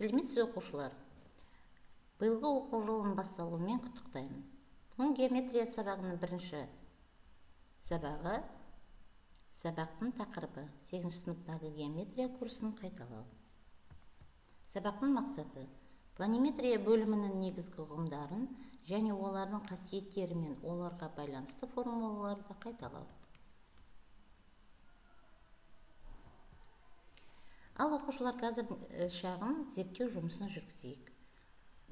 Сәлеметсіз оқушылар. Биылғы оқу жылының басталуымен құттықтаймын. Бүгін геометрия сабағының бірінші сабағы, сабақтың тақырыбы 8 сыныптағы геометрия курсын қайталау. Сабақтың мақсаты планиметрия бөлімінің негізгі ұғымдарын және олардың қасиеттері мен оларға байланысты формулаларды қайталау. Ал оқушылар қазір шағын зерттеу жұмысын жүргізейік.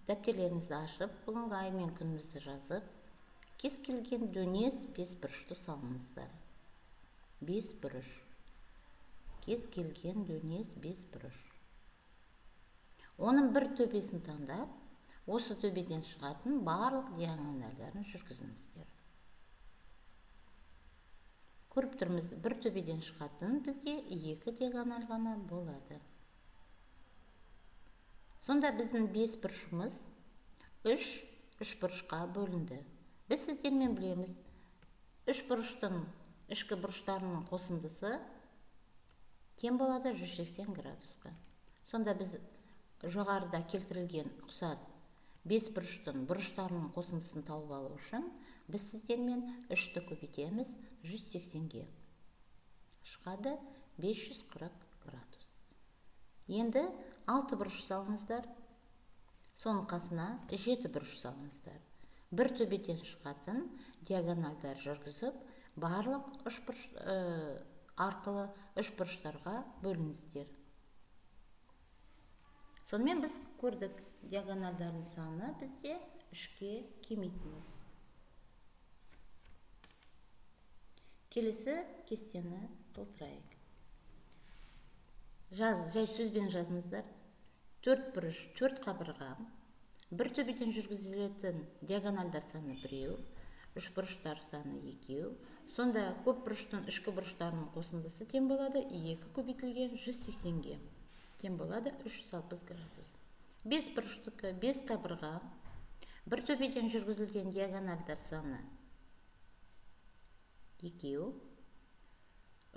Дәптерлеріңізді ашып, бүгінгі ай мен күнімізді жазып, кез келген дөңес бес бұрышты салыңыздар. Бес бұрыш. Кез келген дөңес бес бұрыш. Оның бір төбесін таңдап, осы төбеден шығатын барлық диагональдарын жүргізіңіздер. Көріп тұрмыз, бір төбеден шығатын бізде екі диагональ ғана болады. Сонда біздің бес бұрышымыз үш бұрышқа бөлінді. Біз сіздермен білеміз, үш бұрыштың ішкі бұрыштарының қосындысы тең болады 180 градусқа. Сонда біз жоғарыда келтірілген ұқсас бес бұрыштың бұрыштарының қосындысын тауып алу үшін біз сіздермен 3-ті көбейтеміз 180-ге. Шығады 540 градус. Енді 6 бұрыш салыңыздар. Соның қасына 7 бұрыш салыңыздар. Бір төбеден шығатын диагональдар жүргізіп, барлық арқылы үш бұрыштарға бөліңіздер. Сонымен біз көрдік, диагональдардың саны бізде 3-ке кемитіміз. Келесі кестені толтырайық. Жай сөзбен жазыңыздар. 4 бұрыш, 4 қабырға. Бір төбеден жүргізілетін диагональдар саны 1, үш бұрыштар саны 2. Сонда көп бұрыштың ішкі бұрыштарының қосындысы тең болады 2 көбейтілген 180-ге. Тең болады 360 градус. 5 бұрыштікі 5 қабырға. Бір төбеден жүргізілген диагональдар саны 2.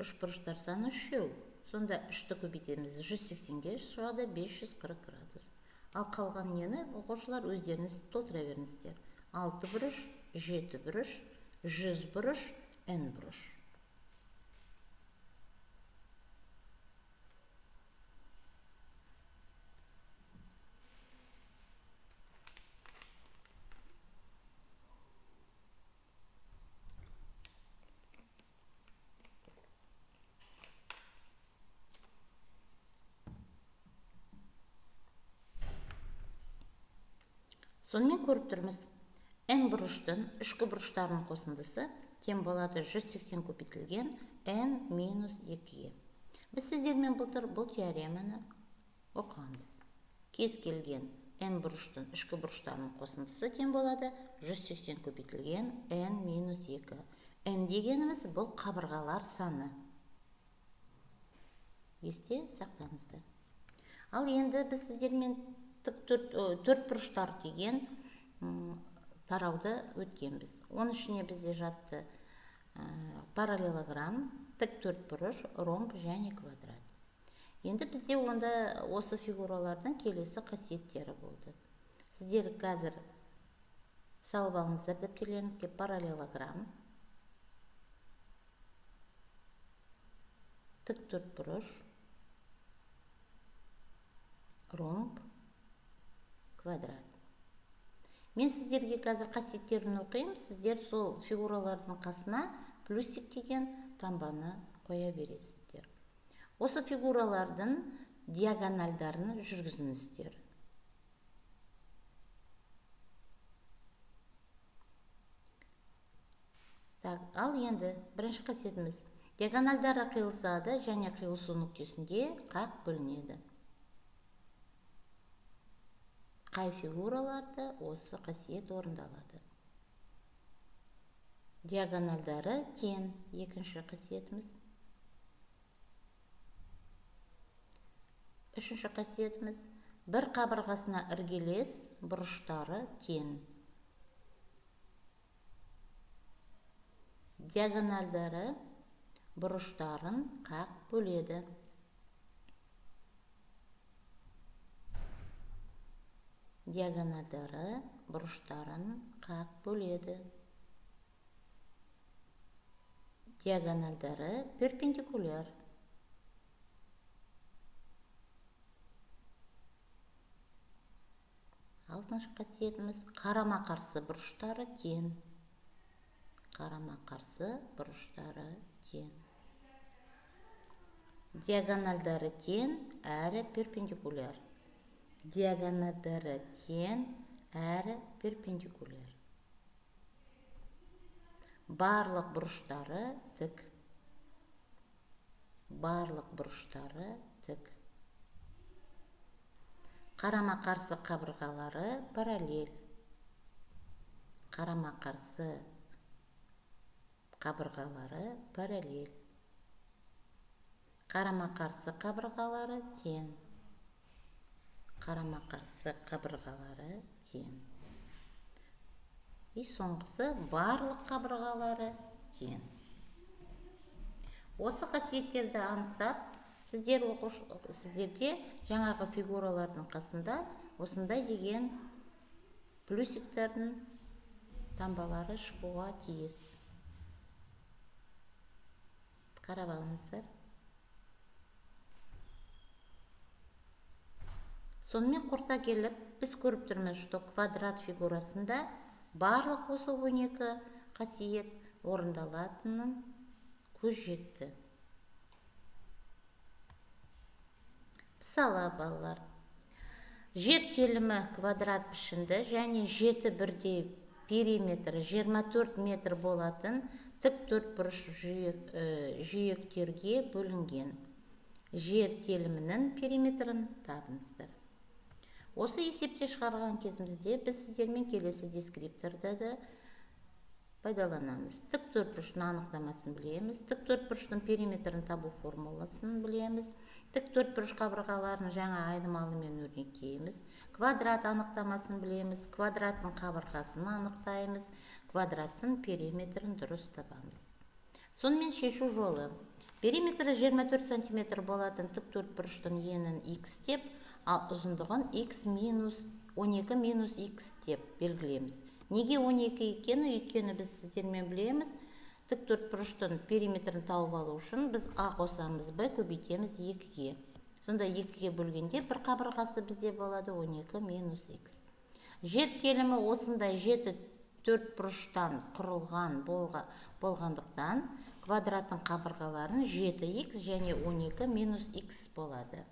Үш бұрыштар саны 3. Сонда 3-ті көбейтеміз 180-ге, шығады 540 градус. Ал қалған нені оқушылар өздеріңіз толтыра беріңіздер. 6 бұрыш, 7 бұрыш, 100 бұрыш, n бұрыш. Сонымен көріп тұрмыз, n бұрыштың ішкі бұрыштарының қосындысы тең болады 180 көбейтілген n-2-ге. Біз сіздермен былтыр бұл теореманы оқығанбыз. Кез келген n бұрыштың ішкі бұрыштарының қосындысы тең болады 180 көбейтілген n-2. n дегеніміз бұл қабырғалар саны. Есте сақтаңыздар. Ал енді біз сіздермен төрт бұрыштар деген тарауды өткенбіз. Оның ішіне бізде жатты параллелограмм, тік төрт бұрыш, ромб және квадрат. Енді бізде онда осы фигуралардың келесі қасиеттері болды. Сіздер қазір салып алыңыздар дәптерлеріңізге параллелограмм, тік төрт бұрыш, ромб, квадрат. Мен сіздерге қазір қасиеттерін оқимын, сіздер сол фигуралардың қасына плюсик деген таңбаны қоя бересіздер. Осы фигуралардың диагональдарын жүргізіңіздер. Ал енді бірінші қасиетіміз. Диагональдары қиылысады және қиылысу нүктесінде қақ бөлінеді. Қай фигураларда осы қасиет орындалады? Диагональдары тең, екінші қасиетіміз. Үшінші қасиетіміз. Бір қабырғасына іргелес бұрыштары тең. Диагональдары бұрыштарын қақ бөледі. диагональдары бұрыштарын қақ бөледі. Диагональдары перпендикуляр. Алтыншы қасиетіміз қарама-қарсы бұрыштары тең. Қарама-қарсы бұрыштары тең. Диагональдары тең әрі перпендикуляр. Диагональдары тең әрі перпендикуляр. Барлық бұрыштары тік. Барлық бұрыштары тік. Қарама-қарсы қабырғалары параллель. Қарама-қарсы қабырғалары параллель. Қарама-қарсы қабырғалары тең. Қарама-қарсы қабырғалары тең. И соңғысы барлық қабырғалары тең. Осы қасиеттерді анықтап, сіздерде жаңағы фигуралардың қасында осындай деген плюсиктердің таңбалары шығуға тиіс. Қарап алыңыздар. Сонымен қорыта келіп, біз көріп тұрмыз, что квадрат фигурасында барлық осы 12 қасиет орындалатынын көз жетті. Мысалы, балалар, жер телімі квадрат пішінді және жеті бірдей периметрі 24 метр болатын тік төртбұрыш жиектерге бөлінген. Жер телімінің периметрін табыңыздар. Осы есепте шығарған кезімізде біз сіздермен келесі дескрипторды пайдаланамыз. Тік төртбұрыштың анықтамасын білеміз, тік төртбұрыштың периметрін табу формуласын білеміз, тік төртбұрыш қабырғаларын жаңа айнымалымен өрнектейміз, квадрат анықтамасын білеміз, квадраттың қабырғасын анықтаймыз, квадраттың периметрін дұрыс табамыз. Сонымен шешу жолы. Периметрі 24 см болатын тік төртбұрыштың енін x деп, ал ұзындығын x минус 12 минус x деп белгілеміз. Неге 12 екені? Өйткені біз сіздермен білеміз, тік төртбұрыштың периметрін тауып алу үшін біз а қосамыз б көбейтеміз 2-ге. Сонда 2-ге бөлгенде бір қабырғасы бізде болады 12 минус x. Жер телімі осындай жеті төртбұрыштан құрылған болғандықтан квадраттың қабырғаларын 7x және 12 минус x болады.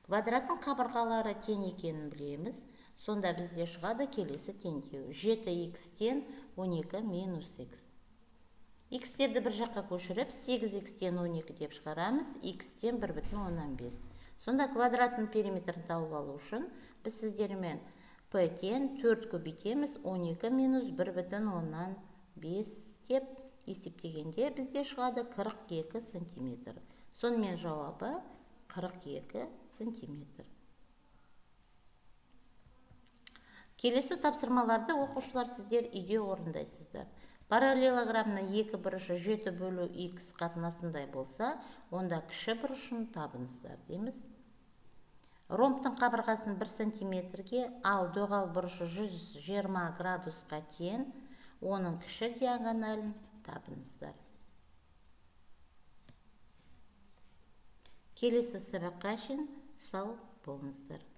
Квадраттың қабырғалары тең екенін білеміз. Сонда бізде шығады келесі теңдеу. 7x-тен 12 минус x. X-терді бір жаққа көшіріп, 8x-тен 12 деп шығарамыз, x-тен 1,5. Сонда квадраттың периметрін тауып алу үшін біз сіздермен p-тен 4 көбейтеміз, 12 минус 1,5 деп есептегенде бізде шығады 42 см. Сонымен жауабы 42 см. Келесі тапсырмаларды оқушылар сіздер үйде орындайсыздар. Параллелограммның екі бұрышы 7 бөлу x қатынасындай болса, онда кіші бұрышын табыңыздар дейміз. Ромбтың қабырғасын 1 см-ге, ал доғал бұрышы 120 градусқа тең, оның кіші диагоналін табыңыздар. Келесі сабаққа шейін сау болыңыздар.